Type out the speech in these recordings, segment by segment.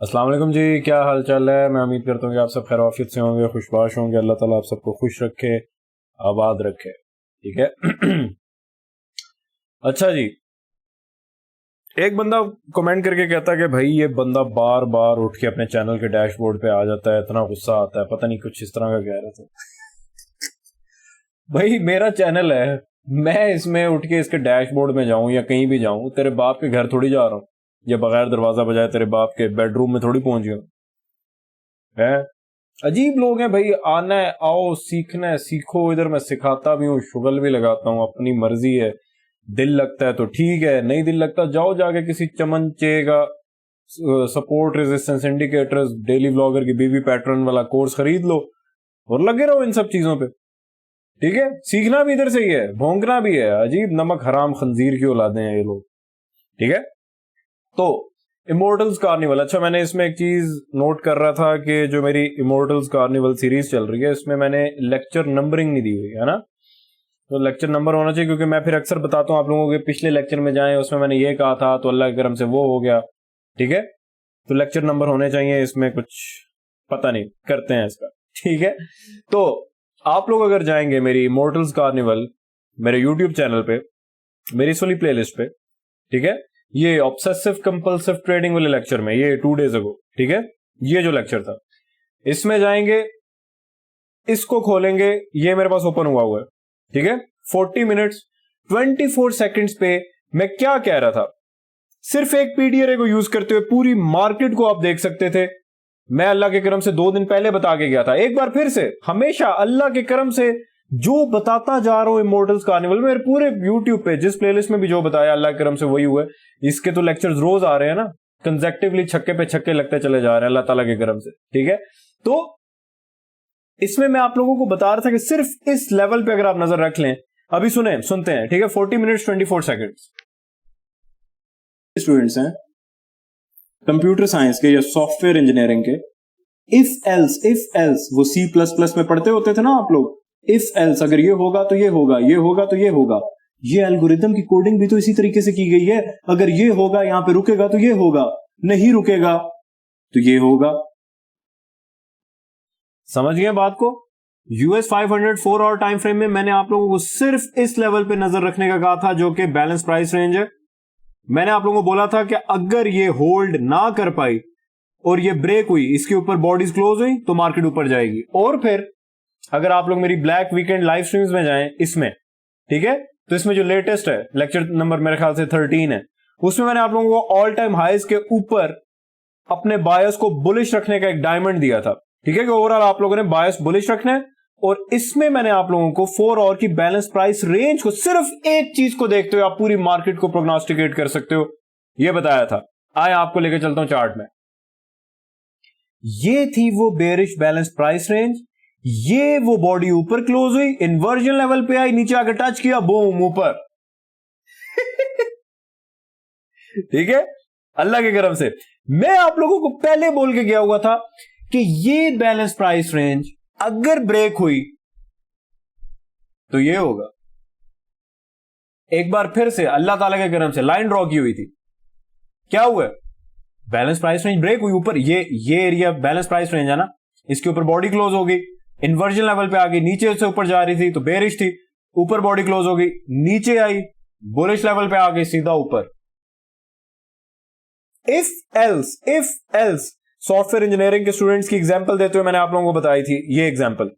अस्सलाम वालेकुम जी, क्या हाल चाल है। मैं उम्मीद करता हूँ कि आप सब खैर आफियत से होंगे, खुशबाश होंगे। अल्लाह ताला आप सबको खुश रखे, आबाद रखे। ठीक है। अच्छा जी, एक बंदा कमेंट करके कहता है कि भाई ये बंदा बार बार उठ के अपने चैनल के डैशबोर्ड पे आ जाता है, इतना गुस्सा आता है, पता नहीं कुछ इस तरह का कह रहा था। भाई मेरा चैनल है, मैं इसमें उठ के इसके डैशबोर्ड में जाऊं या कहीं भी जाऊं, तेरे बाप के घर थोड़ी जा रहा हूं, या बगैर दरवाजा बजाए तेरे बाप के बेडरूम में थोड़ी पहुंच गया है। अजीब लोग हैं भाई। आना है, आओ, सीखना है, सीखो। इधर मैं सिखाता भी हूँ, शुगल भी लगाता हूँ, अपनी मर्जी है। दिल लगता है तो ठीक है, नहीं दिल लगता जाओ जाके किसी चमनचे का support resistance indicators daily vlogger की बीवी पैटर्न वाला कोर्स खरीद लो और लगे रहो इन सब चीजों पे। ठीक है, सीखना भी इधर से ही है, भोंकना भी है। अजीब नमक हराम खंजीर की औलादे हैं ये लोग। ठीक है, तो इमोर्टल्स कार्निवल। अच्छा, मैंने इसमें एक चीज नोट कर रहा था कि जो मेरी इमोर्टल्स कार्निवल सीरीज चल रही है, इसमें मैंने लेक्चर नंबरिंग नहीं दी हुई है ना। तो लेक्चर नंबर होना चाहिए, क्योंकि मैं फिर अक्सर बताता हूँ आप लोगों के पिछले लेक्चर में जाएं, उसमें मैंने ये कहा था तो अल्लाह के करम से वो हो गया। ठीक है, तो लेक्चर नंबर होने चाहिए। इसमें कुछ पता नहीं, करते हैं इसका। ठीक है, तो आप लोग अगर जाएंगे मेरी इमोर्टल्स कार्निवल मेरे यूट्यूब चैनल पे, मेरी इस वाली प्लेलिस्ट पे, ठीक है, ये ऑब्सेसिव कंपल्सिव ट्रेडिंग वाले लेक्चर में, ये 2 days अगो, ठीक है, ये जो लेक्चर था, इसमें जाएंगे, इसको खोलेंगे, ये मेरे पास ओपन हुआ है। ठीक है, 40 मिनट्स 24 सेकंड्स पे मैं क्या कह रहा था, सिर्फ एक पीडीआरए को यूज करते हुए पूरी मार्केट को आप देख सकते थे। मैं अल्लाह के करम से 2 दिन पहले बता के गया था, एक बार फिर से, हमेशा अल्लाह के करम से जो बताता जा रहा हूं इमोर्टल्स कार्निवल में, पूरे यूट्यूब पे जिस प्लेलिस्ट में भी जो बताया अल्लाह के करम से वही हुआ है। इसके तो लेक्चर्स रोज आ रहे हैं ना, कंसेक्टिवली छक्के पे छक्के लगते चले जा रहे हैं अल्लाह ताला के करम से। ठीक है, तो इसमें मैं आप लोगों को बता रहा था कि सिर्फ इस लेवल पे अगर आप नजर रख लें, अभी सुनते हैं। ठीक है, 40 मिनट्स 24 सेकंड्स। स्टूडेंट्स हैं कंप्यूटर साइंस के या सॉफ्टवेयर इंजीनियरिंग के, इफ एल्स वो C++ में पढ़ते होते थे ना आप लोग। इफ एल्स, अगर ये होगा तो ये होगा, ये होगा तो ये होगा। ये एल्गोरिथम की कोडिंग भी तो इसी तरीके से की गई है। अगर ये होगा, यहां पे रुकेगा तो ये होगा, नहीं रुकेगा तो ये होगा। समझ गए बात को। US 500 4 आवर टाइम फ्रेम में मैंने आप लोगों को सिर्फ इस लेवल पे नजर रखने का कहा था, जो कि बैलेंस प्राइस रेंज है। मैंने आप लोगों को बोला था कि अगर ये होल्ड ना कर पाई और ये ब्रेक हुई, इसके ऊपर बॉडीज क्लोज हुई, तो मार्केट ऊपर जाएगी। और फिर अगर आप लोग मेरी ब्लैक वीकेंड लाइव स्ट्रीम्स में जाएं इसमें, ठीक है, तो इसमें जो लेटेस्ट है लेक्चर नंबर मेरे ख्याल से 13 है, उसमें मैंने आप लोगों को ऑल टाइम हाइज के ऊपर अपने बायस को बुलिश रखने का एक डायमंड दिया था। ठीक है, कि ओवरऑल आप लोगों ने बायस बुलिश रखना है। और इसमें मैंने आप लोगों को 4 आवर की बैलेंस प्राइस रेंज को, सिर्फ एक चीज को देखते हुए आप पूरी मार्केट को प्रोग्नोस्टिकेट कर सकते हो, यह बताया था। आए आपको लेकर चलता हूं चार्ट में। ये थी वो बेरिश बैलेंस प्राइस रेंज, ये वो बॉडी ऊपर क्लोज हुई, इन्वर्जन लेवल पे आई, नीचे आकर टच किया, बूम ऊपर। ठीक है, अल्लाह के करम से मैं आप लोगों को पहले बोल के गया हुआ था कि ये बैलेंस प्राइस रेंज अगर ब्रेक हुई तो ये होगा। एक बार फिर से अल्लाह ताला के करम से लाइन ड्रॉ की हुई थी, क्या हुआ, बैलेंस प्राइस रेंज ब्रेक हुई ऊपर। ये एरिया बैलेंस प्राइस रेंज है ना, इसके ऊपर बॉडी क्लोज हो गई, इन्वर्जन लेवल पे आ गई, नीचे से ऊपर जा रही थी तो बेरिश थी, ऊपर बॉडी क्लोज हो गई, नीचे आई, बुलिश लेवल पे आ गई, सीधा ऊपर। इफ एल्स सॉफ्टवेयर इंजीनियरिंग के स्टूडेंट्स की एग्जांपल देते हुए मैंने आप लोगों को बताई थी ये एग्जांपल।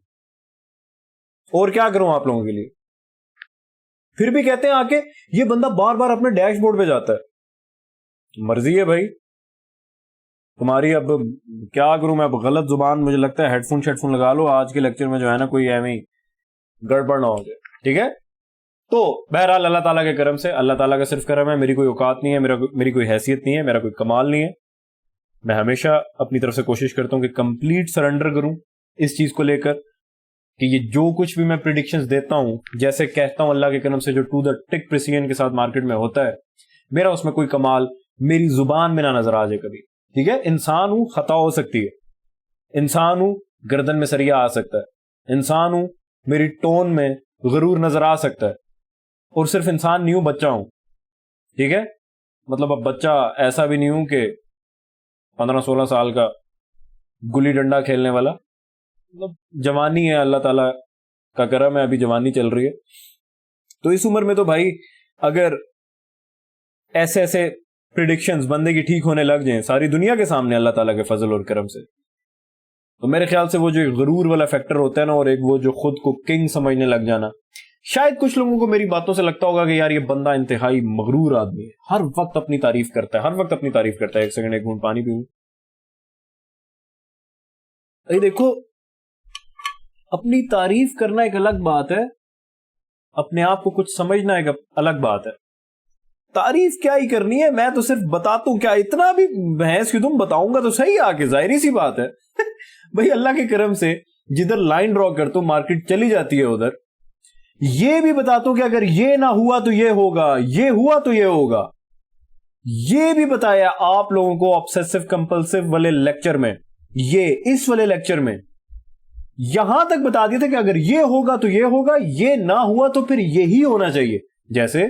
और क्या करूं आप लोगों के लिए। फिर भी कहते हैं आके ये बंदा बार बार अपने डैशबोर्ड पे जाता है। मर्जी है भाई तुम्हारी, अब क्या करूं मैं। अब गलत जुबान, मुझे लगता है हेडफोन लगा लो, आज के लेक्चर में जो है ना कोई एवं गड़बड़ ना हो जाए। ठीक है, तो बहरहाल अल्लाह ताला के करम से, अल्लाह ताला का सिर्फ करम है, मेरी कोई औकात नहीं है, मेरी कोई हैसियत नहीं है, मेरा कोई कमाल नहीं है। मैं हमेशा अपनी तरफ से कोशिश करता हूं कि कंप्लीट सरेंडर करूं इस चीज को लेकर, कि ये जो कुछ भी मैं प्रिडिक्शंस देता हूं, जैसे कहता हूं अल्लाह के करम से, जो टू द टिक प्रिसीजन के साथ मार्केट में होता है, मेरा उसमें कोई कमाल मेरी जुबान में ना नजर आ जाए कभी। ठीक है, इंसान हूं, खता हो सकती है, इंसान हूं, गर्दन में सरिया आ सकता है, इंसान हूं, मेरी टोन में गरूर नजर आ सकता है, और सिर्फ इंसान नहीं हूं, बच्चा हूं। ठीक है, मतलब अब बच्चा ऐसा भी नहीं हूं कि 15-16 साल का गुली डंडा खेलने वाला, मतलब जवानी है, अल्लाह ताला का करम है, अभी जवानी चल रही है। तो इस उम्र में तो भाई अगर ऐसे ऐसे प्रिडिक्शंस बंदे की ठीक होने लग जाएं सारी दुनिया के सामने अल्लाह ताला के फजल और करम से, तो मेरे ख्याल से वो जो गरूर वाला फैक्टर होता है ना, और एक वो जो खुद को किंग समझने लग जाना, शायद कुछ लोगों को मेरी बातों से लगता होगा कि यार ये बंदा इंतहाई मगरूर आदमी है, हर वक्त अपनी तारीफ करता है, हर वक्त अपनी तारीफ करता है। एक सेकंड, एक घूंट पानी पीऊं। अरे देखो, अपनी तारीफ करना एक अलग बात है, अपने आप को कुछ समझना एक अलग बात है। तारीफ क्या ही करनी है, मैं तो सिर्फ बताता हूं, क्या इतना भी भैंस की तुम बताऊंगा तो सही आके, जाहिर सी बात है भाई अल्लाह के करम से जिधर लाइन ड्रॉ करता हूं मार्केट चली जाती है उधर। ये भी बताता हूं कि अगर ये ना हुआ तो ये होगा, ये हुआ तो ये होगा। ये भी बताया आप लोगों को ऑब्सेसिव कंपल्सिव वाले लेक्चर में, ये इस वाले लेक्चर में यहां तक बता दिया था कि अगर ये होगा तो ये होगा, ये ना हुआ तो फिर यही होना चाहिए। जैसे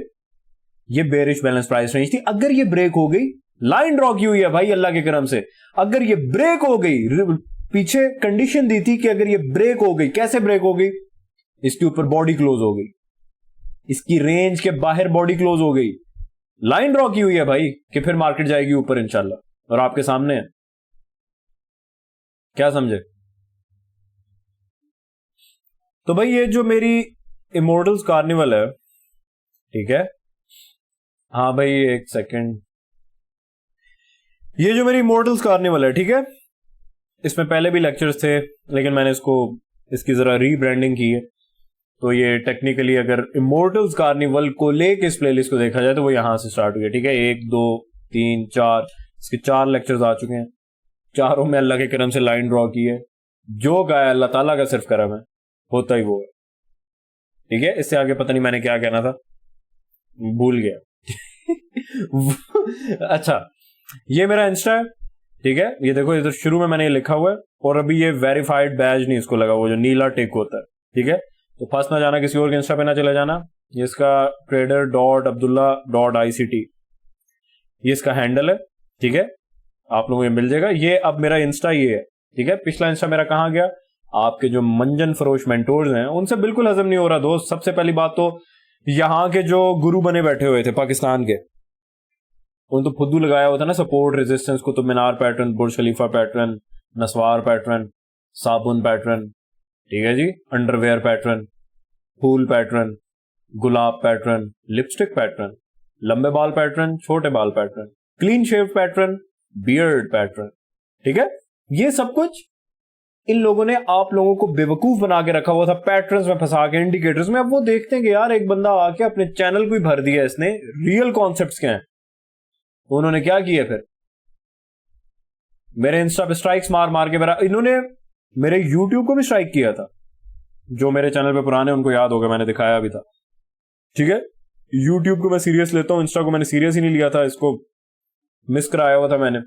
ये बेरिश बैलेंस प्राइस रेंज थी, अगर ये ब्रेक हो गई, लाइन ड्रॉ की हुई है भाई अल्लाह के करम से, अगर ये ब्रेक हो गई, पीछे कंडीशन दी थी कि अगर ये ब्रेक हो गई, कैसे ब्रेक हो गई, इसके ऊपर बॉडी क्लोज हो गई, इसकी रेंज के बाहर बॉडी क्लोज हो गई, लाइन ड्रॉ की हुई है भाई कि फिर मार्केट जाएगी ऊपर इंशाल्लाह, और आपके सामने है। क्या समझे? तो भाई ये जो मेरी इमोर्टल्स कार्निवल है, ठीक है, हाँ भाई एक सेकंड, ये जो मेरी इमोर्टल्स कार्निवल है, ठीक है, इसमें पहले भी लेक्चर्स थे लेकिन मैंने इसकी जरा रीब्रांडिंग की है। तो ये टेक्निकली अगर इमोर्टल्स कार्निवल को लेके इस प्लेलिस्ट को देखा जाए तो वो यहां से स्टार्ट हुई है, ठीक है। 1 2 3 4 इसके 4 लेक्चर्स आ चुके हैं, चारों में अल्लाह के करम से लाइन ड्रॉ की है। जो गाया अल्लाह ताला का सिर्फ करम है, होता ही वो है, ठीक है। इससे आगे पता नहीं मैंने क्या कहना था, भूल गया अच्छा, ये मेरा इंस्टा है, ठीक है। ये देखो इधर शुरू में मैंने ये लिखा हुआ है, और अभी ये वेरीफाइड बैज नहीं इसको लगा, वो जो नीला टिक होता है, ठीक है। तो फंस ना जाना, किसी और के इंस्टा पे ना चले जाना। ये इसका trader.abdullah.ict ये इसका हैंडल है, ठीक है, आप लोगों को ये मिल जाएगा। ये अब मेरा इंस्टा ये है, ठीक है। पिछला इंस्टा मेरा कहाँ गया? आपके जो मंजन फरोश मेंटोर्स हैं उनसे बिल्कुल हजम नहीं हो रहा दोस्त। सबसे पहली बात तो यहाँ के जो गुरु बने बैठे हुए थे पाकिस्तान के, उन तो फुद्दू लगाया हुआ था ना, सपोर्ट रेजिस्टेंस को, तो मीनार पैटर्न, बुर्ज खलीफा पैटर्न, नसवार पैटर्न, साबुन पैटर्न, ठीक है जी, अंडरवेयर पैटर्न, फूल पैटर्न, गुलाब पैटर्न, लिपस्टिक पैटर्न, लंबे बाल पैटर्न, छोटे बाल pattern, clean shave pattern, beard pattern, ठीक है। ये सब कुछ इन लोगों ने आप लोगों को बेवकूफ बना के रखा हुआ था, पैटर्न्स में फंसा के, इंडिकेटर्स में। अब वो देखते हैं कि यार एक बंदा आके अपने चैनल को ही भर दिया इसने, रियल कॉन्सेप्ट्स क्या हैं। तो उन्होंने क्या किया फिर, मेरे इंस्टा पे स्ट्राइक्स मार मार के इन्होंने मेरे यूट्यूब को भी स्ट्राइक किया था। जो मेरे चैनल पे पुराने उनको याद होगा, मैंने दिखाया भी था, ठीक है। यूट्यूब को मैं सीरियस लेता हूं, इंस्टा को मैंने सीरियस ही नहीं लिया था, इसको मिस कराया हुआ था मैंने,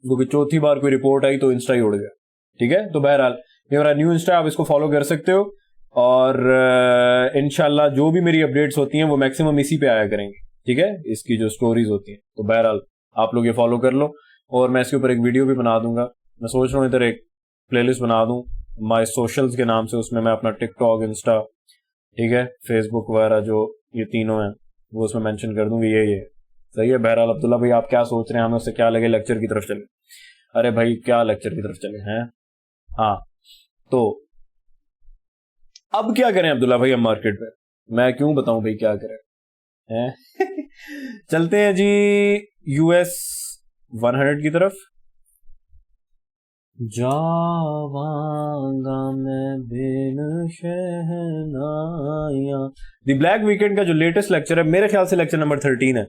क्योंकि चौथी बार कोई रिपोर्ट आई तो इंस्टा ही उड़ गया, ठीक है। तो बहरहाल ये मेरा न्यू इंस्टा, आप इसको फॉलो कर सकते हो, और इंशाल्लाह जो भी मेरी अपडेट्स होती हैं वो मैक्सिमम इसी पे आया करेंगे, ठीक है, इसकी जो स्टोरीज होती हैं। तो बहरहाल आप लोग ये फॉलो कर लो, और मैं इसके ऊपर एक वीडियो भी बना दूंगा। मैं सोच रहा हूँ इधर एक प्लेलिस्ट बना दूं माय सोशल्स के नाम से, उसमें मैं अपना टिकटॉक, इंस्टा, ठीक है, फेसबुक वगैरह जो ये तीनों हैं वो उसमें मेंशन कर दूंगी। ये सही है। बहरहाल अब्दुल्ला भाई आप क्या सोच रहे हैं, हमें उससे क्या लगे, लेक्चर की तरफ चले? अरे भाई क्या लेक्चर की तरफ चले हैं? हाँ, तो अब क्या करें अब्दुल्ला भाई हम मार्केट पे? मैं क्यों बताऊं भाई क्या करें हैं? चलते हैं जी US 100 की तरफ। जावांगा मैं बिन शहनाया। द ब्लैक वीकेंड का जो लेटेस्ट लेक्चर है, मेरे ख्याल से लेक्चर नंबर 13 है।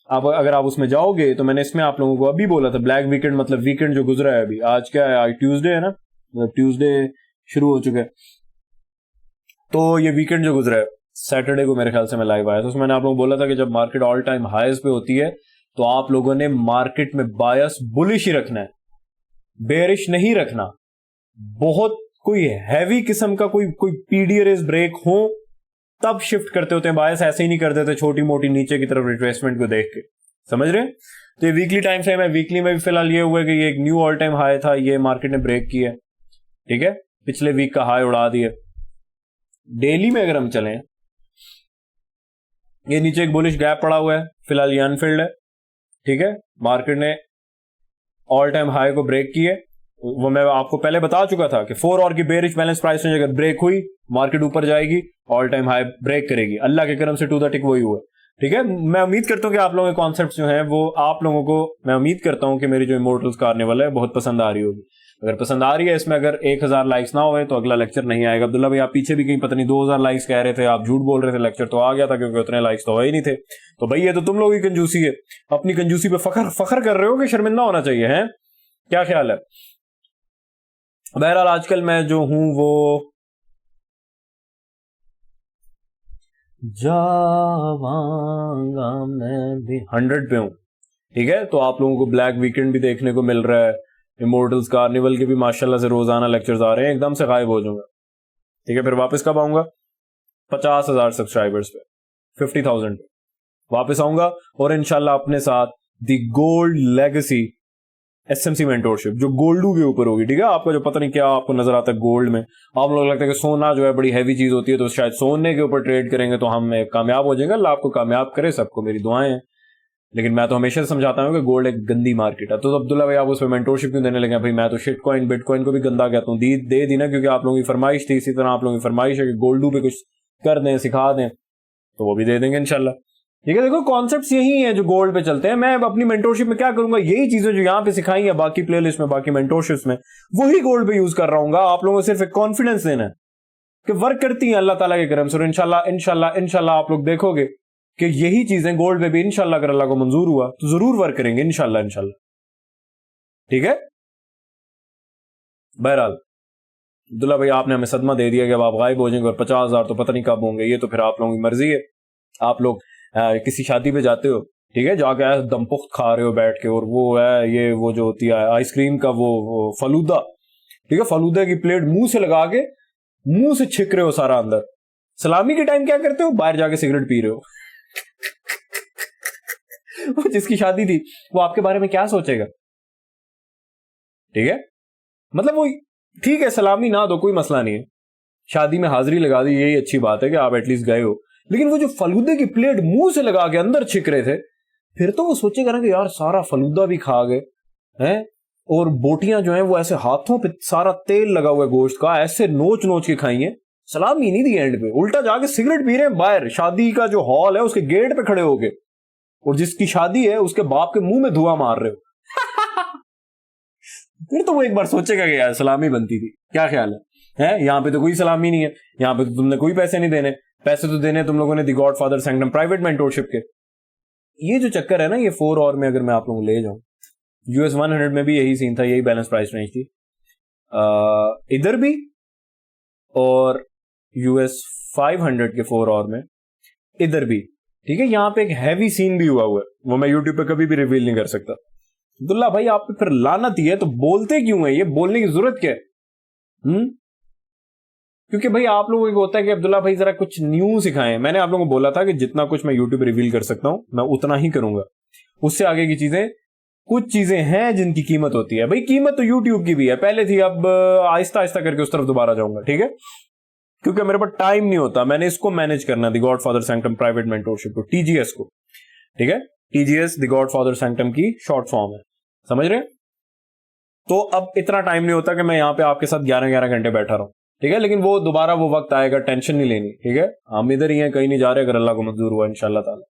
अब अगर आप उसमें जाओगे तो मैंने इसमें आप लोगों को अभी बोला था, ब्लैक वीकेंड मतलब वीकेंड जो गुजरा है अभी। आज क्या है? आज ट्यूसडे है ना, मतलब ट्यूसडे शुरू हो चुका है, तो ये वीकेंड जो गुजरा है सैटरडे को मेरे ख्याल से मैं लाइव आया था। उसमें मैंने आप लोगों को बोला था कि जब मार्केट ऑल टाइम हाईज पे होती है तो आप लोगों ने मार्केट में बायस बुलिश ही रखना है, बेरिश नहीं रखना। बहुत कोई हैवी किस्म का कोई पीडीआरएस ब्रेक हो तब शिफ्ट करते होते हैं बायस, ऐसे ही नहीं कर देते छोटी मोटी नीचे की तरफ रिट्रेसमेंट को देख के। समझ रहे हैं? तो ये वीकली टाइम फ्रेम है, वीकली में भी फिलहाल ये हुआ है कि ये एक न्यू ऑल टाइम हाई था, ये मार्केट ने ब्रेक किया, ठीक है, पिछले वीक का हाई उड़ा दिया। डेली में अगर हम चलें, ये नीचे एक बुलिश गैप पड़ा हुआ है, फिलहाल ये अनफिल्ड है, ठीक है, मार्केट ने ऑल टाइम हाई को ब्रेक किया, वो मैं आपको पहले बता चुका था कि 4 और की बेरिश बैलेंस प्राइस रेंज अगर ब्रेक हुई, मार्केट ऊपर जाएगी, ऑल टाइम हाई ब्रेक करेगी, अल्लाह के करम से टू द टिक वही हुआ, ठीक है। मैं उम्मीद करता हूं कि आप लोगों के कॉन्सेप्ट्स जो हैं वो आप लोगों को, मैं उम्मीद करता हूं कि मेरी जो इमोर्टल्स कार्निवल है बहुत पसंद आ रही होगी। अगर पसंद आ रही है, इसमें अगर 1000 लाइक्स ना हुए तो अगला लेक्चर नहीं आएगा। अब्दुल्ला भाई आप पीछे भी कहीं पता नहीं 2000 लाइक्स कह रहे थे, आप झूठ बोल रहे थे, लेक्चर तो आ गया था क्योंकि उतने लाइक्स तो ही नहीं थे। तो भाई ये तो तुम लोगों की कंजूसी है, अपनी कंजूसी पे फखर कर रहे हो कि शर्मिंदा होना चाहिए, है क्या ख्याल है? बहरहाल आजकल मैं जो हूं वो जावांगा मैं भी 100 पे हूं, ठीक है। तो आप लोगों को ब्लैक वीकेंड भी देखने को मिल रहा है, इमोर्टल्स कार्निवल के भी माशाल्लाह से रोजाना लेक्चर्स आ रहे हैं, एकदम से गायब हो जाऊंगा, ठीक है। फिर वापस कब आऊंगा? 50,000 सब्सक्राइबर्स पे, 50,000 पे वापस आऊंगा, और इंशाल्लाह अपने साथ दी गोल्ड लेगेसी एसएमसी मेंटोरशिप जो गोल्डू के ऊपर होगी, ठीक है। आपका जो पता नहीं क्या आपको नजर आता है गोल्ड में, आप लोग लगता है कि सोना जो है बड़ी हैवी चीज होती है, तो शायद सोने के ऊपर ट्रेड करेंगे तो हम कामयाब हो जाएंगे। अल्लाह आपको कामयाब करे, सबको मेरी दुआएं हैं। लेकिन मैं तो हमेशा समझाता हूँ कि गोल्ड एक गंदी मार्केट है। तो अब्दुल्ला भाई आप उस पर मेंटोरशिप क्यों देने लगे? भाई मैं तो शिट कॉइन बिटकॉइन को भी गंदा कहता हूँ, दे दी ना, क्योंकि आप लोगों की फरमाइश थी। इसी तरह आप लोगों की फरमाइश है कि गोल्डू पे कुछ कर दें, सिखा दें, तो वो भी दे देंगे इंशाल्लाह, ठीक है। देखो कॉन्सेप्ट्स यही हैं जो गोल्ड पे चलते हैं। मैं अपनी मेंटोरशिप में क्या करूंगा, यही चीजें जो यहाँ पे सिखाई है बाकी प्लेलिस्ट में, बाकी मेंटोरशिप्स में, वही गोल्ड पे यूज कर रहा हूँ। आप लोगों को सिर्फ एक कॉन्फिडेंस देना है कि वर्क करती हैं अल्लाह ताला के करम से, और इंशाल्लाह इंशाल्लाह इंशाल्लाह आप लोग देखोगे कि यही चीजें गोल्ड पे भी इंशाल्लाह अगर अल्लाह को मंजूर हुआ तो जरूर वर्क करेंगे इंशाल्लाह इंशाल्लाह, ठीक है। बहरहाल अब्दुल्ला भाई आपने हमें सदमा दे दिया कि अब आप गायब हो जाएंगे, और 50,000 तो पता नहीं कब होंगे, ये तो फिर आप लोगों की मर्जी है। आप लोग किसी शादी पे जाते हो, ठीक है, जाके ऐसे दमपुख्त खा रहे हो बैठ के, और वो है ये वो जो होती है आइसक्रीम का वो फलूदा, ठीक है, फलूदा की प्लेट मुंह से लगा के मुंह से छिक रहे हो सारा अंदर। सलामी के टाइम क्या करते हो? बाहर जाके सिगरेट पी रहे हो। वो जिसकी शादी थी वो आपके बारे में क्या सोचेगा, ठीक है। मतलब वो ठीक है, सलामी ना दो कोई मसला नहीं है, शादी में हाजिरी लगा दी, यही अच्छी बात है कि आप एटलीस्ट गए हो। लेकिन वो जो फलूदे की प्लेट मुंह से लगा के अंदर छिक रहे थे, फिर तो वो सोचेगा ना कि यार सारा फलूदा भी खा गए हैं, और बोटियां जो हैं वो ऐसे हाथों पे सारा तेल लगा हुआ है गोश्त का, ऐसे नोच नोच के खाई है, सलामी नहीं दी एंड पे, उल्टा जाके सिगरेट पी रहे हैं बाहर शादी का जो हॉल है उसके गेट पे खड़े होके, और जिसकी शादी है उसके बाप के मुंह में धुआं मार रहे हो। फिर तो वो एक बार सोचेगा कि यार सलामी बनती थी, क्या ख्याल है? यहाँ पे तो कोई सलामी नहीं है, यहाँ पे तो तुमने कोई पैसे नहीं देने, पैसे तो देने तुम लोगों ने दी godfather sanctum private mentorship के। ये जो चक्कर है ना, ये 4 और में अगर मैं आप लोगों को ले जाऊं, यूएस 100 में भी यही सीन था, यही बैलेंस प्राइस रेंज थी इधर भी, और यूएस 500 के 4 और में इधर भी, ठीक है। यहाँ पे एक हैवी सीन भी हुआ है, वो मैं यूट्यूब पे कभी भी रिवील नहीं कर सकता। अब्दुल्ला भाई आप पे फिर लानत ही है, तो बोलते क्यों है? ये बोलने की जरूरत क्या है? क्योंकि भाई आप लोगों को होता है कि अब्दुल्ला भाई जरा कुछ न्यू सिखाएं। मैंने आप लोगों को बोला था कि जितना कुछ मैं यूट्यूब रिवील कर सकता हूं मैं उतना ही करूंगा, उससे आगे की चीजें, कुछ चीजें हैं जिनकी कीमत होती है। भाई कीमत तो यूट्यूब की भी है, पहले थी, अब आहिस्ता आहिस्ता करके उस तरफ दोबारा जाऊंगा, ठीक है, क्योंकि मेरे पास टाइम नहीं होता। मैंने इसको मैनेज करना, the God father sanctum private mentorship को, टीजीएस को, ठीक है। TGS the God father sanctum की शॉर्ट फॉर्म है, समझ रहे? तो अब इतना टाइम नहीं होता कि मैं यहाँ पे आपके साथ 11-11 घंटे बैठा रहूं, ठीक है। लेकिन वो दोबारा वो वक्त आएगा, टेंशन नहीं लेनी, ठीक है। हम इधर ही हैं, कहीं नहीं जा रहे, अगर अल्लाह को मंजूर हुआ इंशाल्लाह ताला।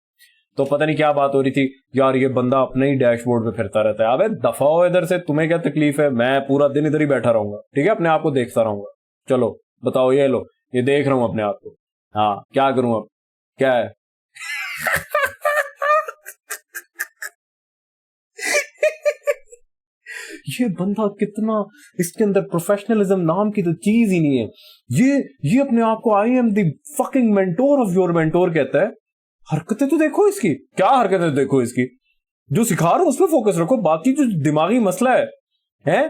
तो पता नहीं क्या बात हो रही थी यार, ये बंदा अपने ही डैशबोर्ड पे फिरता रहता है। अबे दफा हो इधर से, तुम्हें क्या तकलीफ है? मैं पूरा दिन इधर ही बैठा रहूंगा, ठीक है, अपने आप को देखता रहूंगा। चलो बताओ, ये लो, ये देख रहा हूं अपने आप को, हाँ क्या करूं अब, क्या है? ये बंदा कितना, इसके अंदर प्रोफेशनलिज्म नाम की तो चीज ही नहीं है। ये अपने आप को I am the fucking mentor of your mentor कहता है। हरकतें तो देखो इसकी, क्या हरकतें देखो इसकी, जो सिखा रहा हूं उस पर फोकस रखो, बाकी जो दिमागी मसला है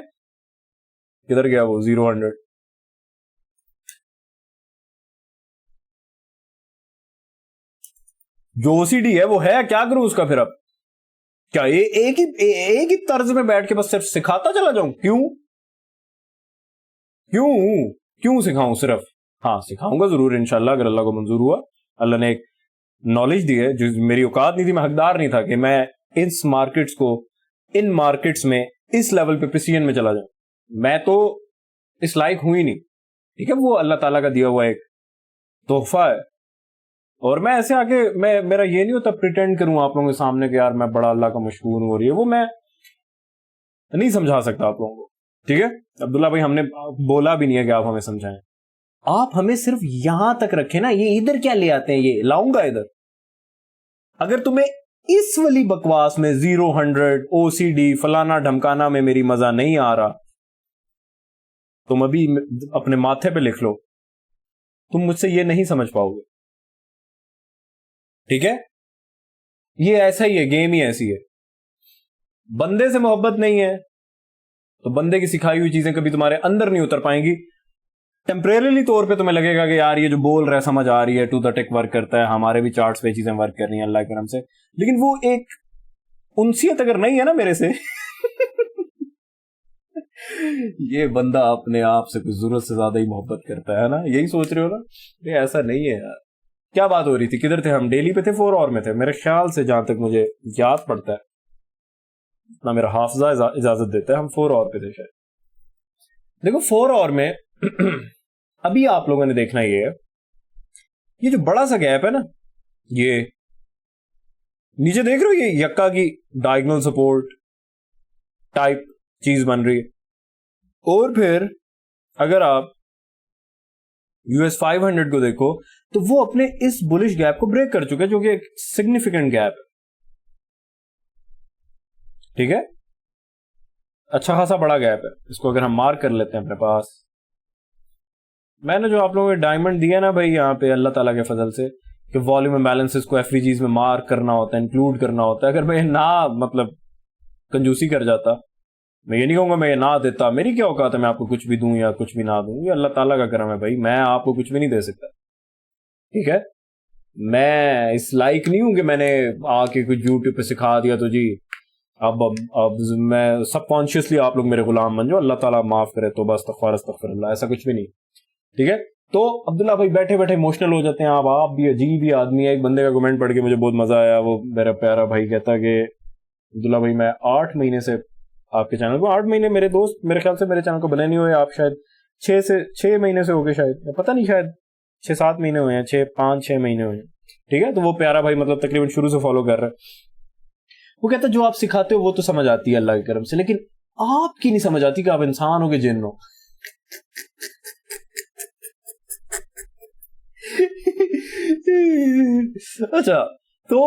किधर गया वो 0-100? जो ओसीडी है वो है, क्या करूं उसका फिर अब? क्या एक ही तर्ज में बैठ के बस सिर्फ सिखाता चला जाऊं? क्यों क्यों क्यों सिखाऊं सिर्फ? हाँ, सिखाऊंगा जरूर इंशाल्लाह, अगर अल्लाह को मंजूर हुआ। अल्लाह ने एक नॉलेज दी है जो मेरी औकात नहीं थी, मैं हकदार नहीं था कि मैं इन मार्केट्स में इस लेवल पे प्रिसीजन में चला जाऊं। मैं तो इस लायक हूं ही नहीं, ठीक है? वो अल्लाह ताला का दिया हुआ एक तोहफा है। और मैं ऐसे आके मेरा ये नहीं होता प्रिटेंड करूं आप लोगों के सामने कि यार मैं बड़ा अल्लाह का मशहूर हूं, और ये वो मैं नहीं समझा सकता आप लोगों को, ठीक है? अब्दुल्ला भाई, हमने बोला भी नहीं है कि आप हमें समझाएं, आप हमें सिर्फ यहां तक रखे ना। ये इधर क्या ले आते हैं, ये लाऊंगा इधर। अगर तुम्हें इस वाली बकवास में 0-100 OCD फलाना ढमकाना में मेरी मजा नहीं आ रहा, तुम अभी अपने माथे पे लिख लो, तुम मुझसे ये नहीं समझ पाओगे, ठीक है? ये ऐसा ही है, गेम ही ऐसी है। बंदे से मोहब्बत नहीं है तो बंदे की सिखाई हुई चीजें कभी तुम्हारे अंदर नहीं उतर पाएंगी। टेम्परेरी तौर पे तुम्हें लगेगा कि यार ये जो बोल रहा है समझ आ रही है, टू द टेक वर्क करता है, हमारे भी चार्ट्स पे चीजें वर्क कर रही हैं अल्लाह के करम से, लेकिन वो एक उनसियत अगर नहीं है ना मेरे से ये बंदा अपने आप से कुछ जरूरत से ज्यादा ही मोहब्बत करता है ना, यही सोच रहे हो ना? ये ऐसा नहीं है यार। क्या बात हो रही थी, किधर थे हम? डेली पे थे, 4 और में थे मेरे ख्याल से, जहां तक मुझे याद पड़ता है, ना मेरा हाफजा इजाजत देता है, हम 4 और पे थे शायद। देखो 4 और में अभी आप लोगों ने देखना ये जो बड़ा सा गैप है ना, ये नीचे देख रहे हो, ये यक्का की डायगोनल सपोर्ट टाइप चीज बन रही है। और फिर अगर आप US 500 को देखो तो वो अपने इस बुलिश गैप को ब्रेक कर चुके हैं, जो कि एक सिग्निफिकेंट गैप है, ठीक है? अच्छा खासा बड़ा गैप है। इसको अगर हम मार्क कर लेते हैं अपने पास, मैंने जो आप लोगों को डायमंड दिया ना भाई यहाँ पे अल्लाह ताला के फजल से, कि वॉल्यूम इम्बैलेंसेस को एफवीजीज में मार्क करना होता है, इंक्लूड करना होता है। अगर मैं ना मतलब कंजूसी कर जाता, मैं ये नहीं कहूंगा मैं ये ना देता, मेरी क्या औकात है मैं आपको कुछ भी दूं या कुछ भी ना दूं, ये अल्लाह ताला का करम है भाई, मैं आपको कुछ भी नहीं दे सकता, ठीक है? मैं इस लायक नहीं हूं कि मैंने आके कुछ यूट्यूब पे सिखा दिया तो जी अब मैं सबकॉन्शियसली आप लोग मेरे गुलाम बन जाओ, अल्लाह ताला माफ करे, तो बस अस्तगफिरुल्लाह, ऐसा कुछ भी नहीं, ठीक है? तो अब्दुल्ला भाई बैठे बैठे इमोशनल हो जाते हैं। आप भी अजीब ही आदमी है। एक बंदे का कमेंट पढ़ के मुझे बहुत मजा आया, वो मेरा प्यारा भाई कहता कि अब्दुल्ला भाई मैं 8 महीने से आपके चैनल को, 8 महीने मेरे दोस्त मेरे ख्याल से मेरे चैनल को बने नहीं हुए, आप शायद 6 महीने से हो गए, शायद पता नहीं, शायद 6-7 महीने हुए हैं, 5-6 महीने हुए हैं, ठीक है? तो वो प्यारा भाई मतलब तकरीबन शुरू से फॉलो कर रहा है। वो कहता जो आप सिखाते हो वो तो समझ आती है अल्लाह की करम से, लेकिन आपकी नहीं समझ आती कि आप इंसान हो कि जिन्न हो। अच्छा, तो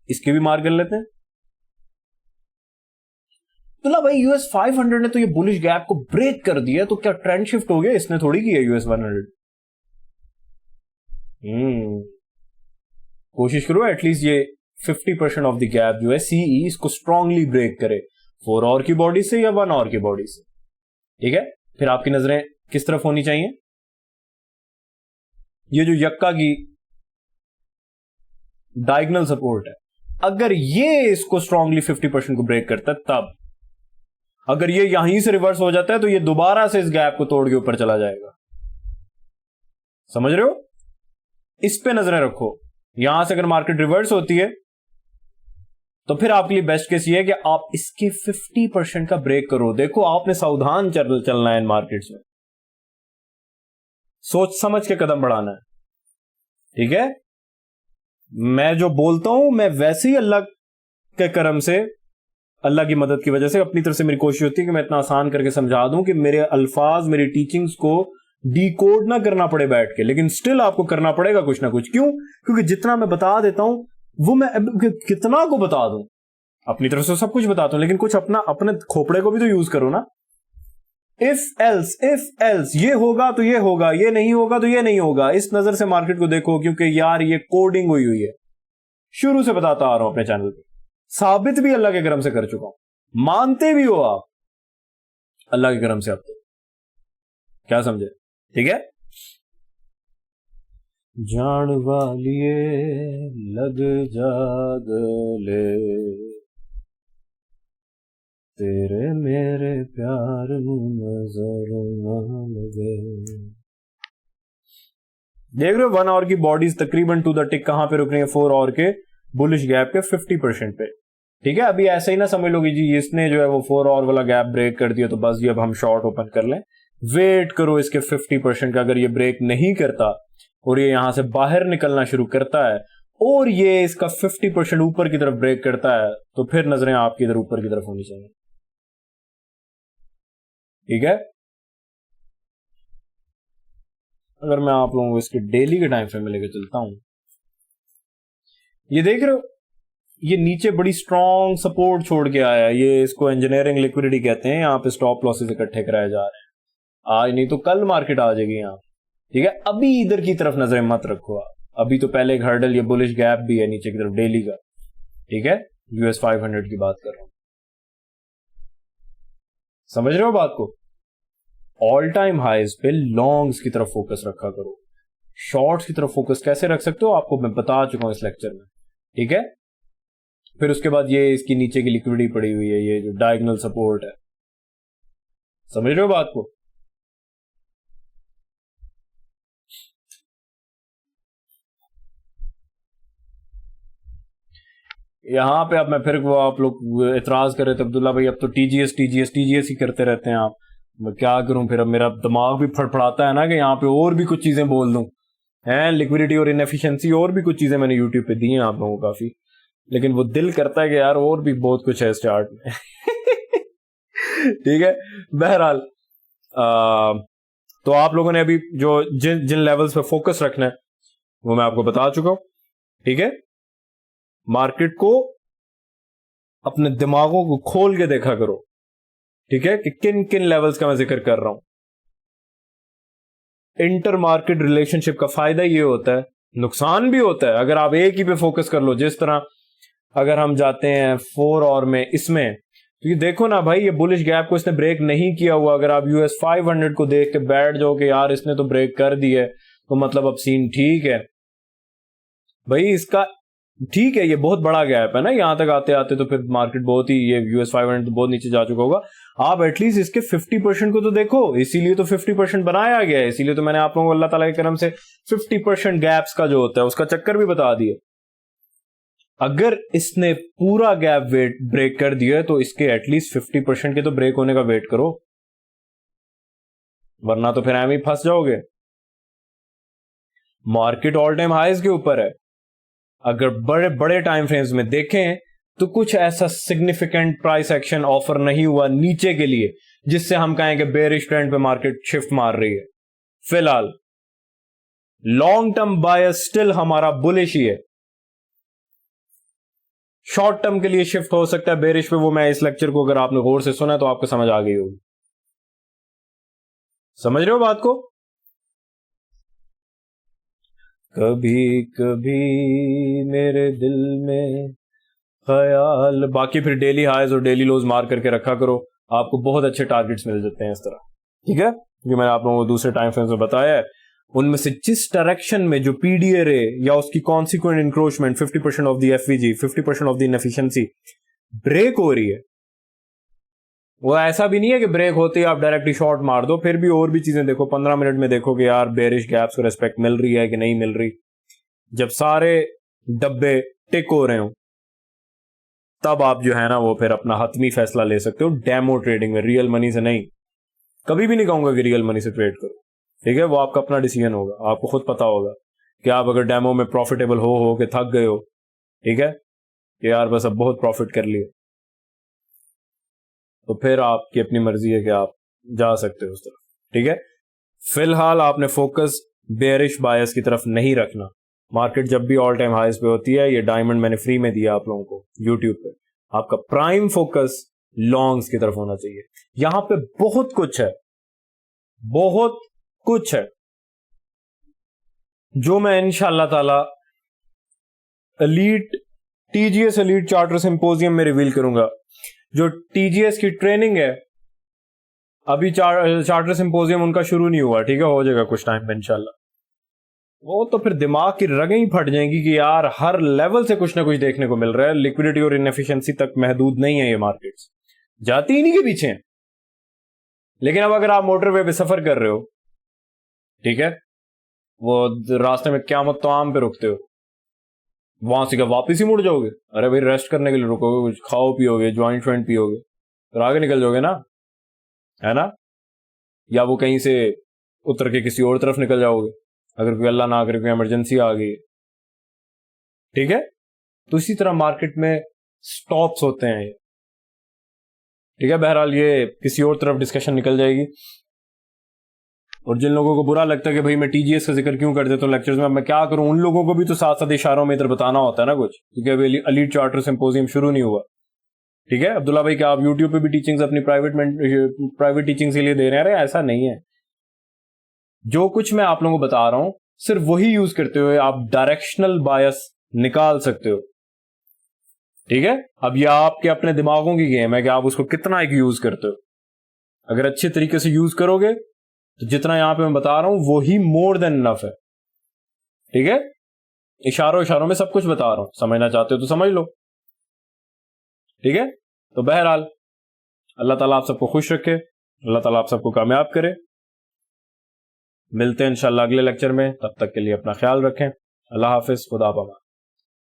इसके भी मार कर लेते हैं। तो ना भाई US 500 ने तो ये बुलिश गैप को ब्रेक कर दिया, तो क्या ट्रेंड शिफ्ट हो गया? इसने थोड़ी किया US 100। कोशिश करो एटलीस्ट ये 50% ऑफ द गैप जो है CE इसको स्ट्रांगली ब्रेक करे, 4 और की बॉडी से या 1 और की बॉडी से, ठीक है? फिर आपकी नजरें किस तरफ होनी चाहिए? ये जो यक्का की डायगोनल सपोर्ट है, अगर ये इसको स्ट्रांगली 50% को ब्रेक करता है, तब अगर ये यहीं से रिवर्स हो जाता है तो ये दोबारा से इस गैप को तोड़ के ऊपर चला जाएगा। समझ रहे हो? इस पे नजरें रखो। यहां से अगर मार्केट रिवर्स होती है तो फिर आपके लिए बेस्ट केस ये है कि आप इसके 50% का ब्रेक करो। देखो, आपने सावधान चलना है इन मार्केट्स में, सोच समझ के कदम बढ़ाना है, ठीक है? मैं जो बोलता हूं मैं वैसे ही अल्लाह के करम से, अल्लाह की मदद की वजह से अपनी तरफ से मेरी कोशिश होती है कि मैं इतना आसान करके समझा दूं कि मेरे अल्फाज, मेरी टीचिंग्स को डिकोड ना करना पड़े बैठ के, लेकिन स्टिल आपको करना पड़ेगा कुछ ना कुछ। क्यों? क्योंकि जितना मैं बता देता हूं वो मैं कितना को बता दूं, अपनी तरफ से सब कुछ बताता हूं, लेकिन कुछ अपने खोपड़े को भी तो यूज करो ना। इफ एल्स ये होगा तो ये होगा, ये नहीं होगा तो ये नहीं होगा, इस नजर से मार्केट को देखो, क्योंकि यार ये कोडिंग हुई है। शुरू से बताता आ रहा हूं अपने चैनल पे, साबित भी अल्लाह के करम से कर चुका हूं, मानते भी हो आप अल्लाह के करम से। आप तो क्या समझे? ठीक है? جان والیے لگ جا گلے تیرے میرے پیار نظر نہ لگے. دیکھ رہے ہو 1 آور کی باڈیز تقریباً ٹو دا ٹک کہاں پہ رک رہی ہیں؟ 4 آور کے بلش گیپ کے 50% پہ. ٹھیک ہے، ابھی ایسا ہی نہ سمجھ لو کہ جی اس نے جو ہے وہ 4 آور والا گیپ بریک کر دیا تو بس یہ اب ہم شارٹ اوپن کر لیں. ویٹ کرو اس کے 50% کا. اگر یہ بریک نہیں کرتا اور یہ یہاں سے باہر نکلنا شروع کرتا ہے اور یہ اس کا 50% اوپر کی طرف بریک کرتا ہے تو پھر نظریں آپ کی ادھر اوپر کی طرف ہونی چاہیے. ٹھیک ہے، اگر میں آپ لوگوں کو اس کے ڈیلی کے ٹائم فریم میں لے کے چلتا ہوں، یہ دیکھ رہے ہو یہ نیچے بڑی اسٹرانگ سپورٹ چھوڑ کے آیا ہے. یہ اس کو انجینئرنگ لیکوڈیٹی کہتے ہیں. یہاں پہ اسٹاپ لاسز اکٹھے کرائے جا رہے ہیں. آج نہیں تو کل مارکیٹ آ جائے گی یہاں. ٹھیک ہے، ابھی ادھر کی طرف نظریں مت رکھو. ابھی تو پہلے ایک ہرڈل یہ بلش گیپ بھی ہے نیچے کی طرف ڈیلی کا. ٹھیک ہے، US 500 کی بات کر رہا ہوں. سمجھ رہے ہو بات کو؟ آل ٹائم ہائیز پہ لانگز کی طرف فوکس رکھا کرو. شارٹس کی طرف فوکس کیسے رکھ سکتے ہو آپ کو میں بتا چکا ہوں اس لیکچر میں. ٹھیک ہے، پھر اس کے بعد یہ اس کی نیچے کی لیکوڈیٹی پڑی ہوئی ہے، یہ جو ڈائگنل سپورٹ ہے. سمجھ رہے ہو بات کو؟ یہاں پہ اب میں پھر وہ آپ لوگ اعتراض کر رہے تھے عبداللہ بھائی اب تو ٹی جی ایس ہی کرتے رہتے ہیں آپ. میں کیا کروں پھر؟ اب میرا دماغ بھی پھڑپڑاتا ہے نا کہ یہاں پہ اور بھی کچھ چیزیں بول دوں. لیکوڈیٹی اور انیفیشنسی اور بھی کچھ چیزیں میں نے یوٹیوب پہ دی ہیں آپ لوگوں کو کافی، لیکن وہ دل کرتا ہے کہ یار اور بھی بہت کچھ ہے اس چارٹ میں. ٹھیک ہے، بہرحال تو آپ لوگوں نے ابھی جو جن لیولز پہ فوکس رکھنا ہے وہ میں آپ کو بتا چکا ہوں. ٹھیک ہے، مارکیٹ کو اپنے دماغوں کو کھول کے دیکھا کرو. ٹھیک ہے، کہ کن کن لیولز کا میں ذکر کر رہا ہوں. انٹر مارکیٹ ریلیشن شپ کا فائدہ یہ ہوتا ہے، نقصان بھی ہوتا ہے اگر آپ ایک ہی پہ فوکس کر لو. جس طرح اگر ہم جاتے ہیں 4 اور میں اس میں تو یہ دیکھو نا بھائی، یہ بلش گیپ کو اس نے بریک نہیں کیا ہوا. اگر آپ US 500 کو دیکھ کے بیٹھ جاؤ کہ یار اس نے تو بریک کر دی ہے تو مطلب اب سین ٹھیک ہے بھائی. اس کا ٹھیک ہے، یہ بہت بڑا گیپ ہے نا، یہاں تک آتے آتے تو پھر مارکیٹ بہت ہی یہ US 500 تو بہت نیچے جا چکا ہوگا. آپ ایٹ لیسٹ اس کے 50% کو تو دیکھو. اسی لیے تو 50% بنایا گیا ہے. اسی لیے تو میں نے آپ لوگوں کو اللہ تعالیٰ کے کرم سے 50% گیپس کا جو ہوتا ہے اس کا چکر بھی بتا دیا. اگر اس نے پورا گیپ بریک کر دیا تو اس کے ایٹ لیسٹ 50% کے تو بریک ہونے کا ویٹ کرو، ورنہ تو پھر ایویں ہی پھنس جاؤ گے. مارکیٹ آل ٹائم ہائیز کے اوپر ہے. اگر بڑے بڑے ٹائم فریمز میں دیکھیں تو کچھ ایسا سگنیفیکنٹ پرائس ایکشن آفر نہیں ہوا نیچے کے لیے جس سے ہم کہیں کہ بیئرش ٹرینڈ پہ مارکیٹ شفٹ مار رہی ہے. فی الحال لانگ ٹرم بائس سٹل ہمارا بلش ہی ہے. شارٹ ٹرم کے لیے شفٹ ہو سکتا ہے بیئرش پہ، وہ میں اس لیکچر کو اگر آپ نے غور سے سنا تو آپ کو سمجھ آ گئی ہوگی. سمجھ رہے ہو بات کو؟ کبھی کبھی میرے دل میں خیال. باقی پھر ڈیلی ہائیز اور ڈیلی لوز مار کر کے رکھا کرو، آپ کو بہت اچھے ٹارگیٹس مل جاتے ہیں اس طرح. ٹھیک ہے، جو میں نے آپ لوگوں کو دوسرے ٹائم فریمز میں بتایا ہے ان میں سے جس ڈائریکشن میں جو پی ڈی اے رے یا اس کی consequent encroachment 50% of the F V G 50% of the inefficiency break ہو رہی ہے، وہ ایسا بھی نہیں ہے کہ بریک ہوتے ہی آپ ڈائریکٹلی شارٹ مار دو. پھر بھی اور بھی چیزیں دیکھو، 15 منٹ میں دیکھو کہ یار بیئرش گیپس کو ریسپیکٹ مل رہی ہے کہ نہیں مل رہی. جب سارے ڈبے ٹک ہو رہے ہوں تب آپ جو ہے نا وہ پھر اپنا حتمی فیصلہ لے سکتے ہو ڈیمو ٹریڈنگ میں، ریئل منی سے نہیں. کبھی بھی نہیں کہوں گا کہ ریئل منی سے ٹریڈ کرو. ٹھیک ہے، وہ آپ کا اپنا ڈیسیژن ہوگا، آپ کو خود پتا ہوگا کہ آپ اگر ڈیمو میں پروفیٹیبل ہو کہ تھک گئے ہو، ٹھیک ہے کہ یار بس اب بہت پروفٹ کر لیے، تو پھر آپ کی اپنی مرضی ہے کہ آپ جا سکتے ہو اس طرف. ٹھیک ہے، فی الحال آپ نے فوکس بیئرش بائس کی طرف نہیں رکھنا. مارکیٹ جب بھی آل ٹائم ہائیز پہ ہوتی ہے، یہ ڈائمنڈ میں نے فری میں دیا آپ لوگوں کو یوٹیوب پہ، آپ کا پرائم فوکس لانگز کی طرف ہونا چاہیے. یہاں پہ بہت کچھ ہے، بہت کچھ ہے جو میں انشاءاللہ تعالی elite T G S elite charter symposium میں ریویل کروں گا. جو ٹی جی ایس کی ٹریننگ ہے ابھی چارٹر سمپوزیم ان کا شروع نہیں ہوا. ٹھیک ہے، ہو جائے گا کچھ ٹائم میں انشاءاللہ. وہ تو پھر دماغ کی رگیں ہی پھٹ جائیں گی کہ یار ہر لیول سے کچھ نہ کچھ دیکھنے کو مل رہا ہے. لیکوڈیٹی اور انیفیشنسی تک محدود نہیں ہے یہ مارکیٹس, جاتی ہی نہیں کے پیچھے. لیکن اب اگر آپ موٹر وے پہ سفر کر رہے ہو, ٹھیک ہے, وہ راستے میں قیامت طعام پہ رکتے ہو, وہاں سے کیا واپس ہی مڑ جاؤ گے؟ ارے بھائی ریسٹ کرنے کے لیے رکو گے, کچھ کھاؤ پیو گے, جوائنٹ شوائنٹ پیو گے, پھر آگے نکل جاؤ گے نا, ہے نا. یا وہ کہیں سے اتر کے کسی اور طرف نکل جاؤ گے اگر کوئی اللہ نہ کرے کوئی ایمرجنسی آ گئی. ٹھیک ہے, تو اسی طرح مارکیٹ میں سٹاپس ہوتے ہیں. ٹھیک ہے, بہرحال یہ کسی اور طرف ڈسکشن نکل جائے گی. اور جن لوگوں کو برا لگتا ہے کہ بھائی میں ٹی جی ایس کا ذکر کیوں کر دیتا ہوں لیکچرز میں, اب میں کیا کروں, ان لوگوں کو بھی تو ساتھ ساتھ اشاروں میں ادھر بتانا ہوتا ہے نا کچھ, کیونکہ ابھی ایلیٹ چارٹر سمپوزیم شروع نہیں ہوا. ٹھیک ہے عبداللہ بھائی, کیا آپ یوٹیوب پہ بھی ٹیچنگز اپنی پرائیویٹ ٹیچنگز کے لیے دے رہے ہیں؟ ارے ایسا نہیں ہے. جو کچھ میں آپ لوگوں کو بتا رہا ہوں صرف وہی یوز کرتے ہوئے آپ ڈائریکشنل بایس نکال سکتے ہو. ٹھیک ہے, اب یہ آپ کے اپنے دماغوں کی گیم ہے کہ آپ اس کو کتنا ایک یوز کرتے ہو. اگر اچھے طریقے سے یوز کرو گے تو جتنا یہاں پہ میں بتا رہا ہوں وہی مور دین انف ہے. ٹھیک ہے, اشاروں میں سب کچھ بتا رہا ہوں, سمجھنا چاہتے ہو تو سمجھ لو. ٹھیک ہے, تو بہرحال اللہ تعالیٰ آپ سب کو خوش رکھے, اللہ تعالیٰ آپ سب کو کامیاب کرے. ملتے ہیں انشاءاللہ اگلے لیکچر میں, تب تک کے لیے اپنا خیال رکھیں. اللہ حافظ, خدا پامان.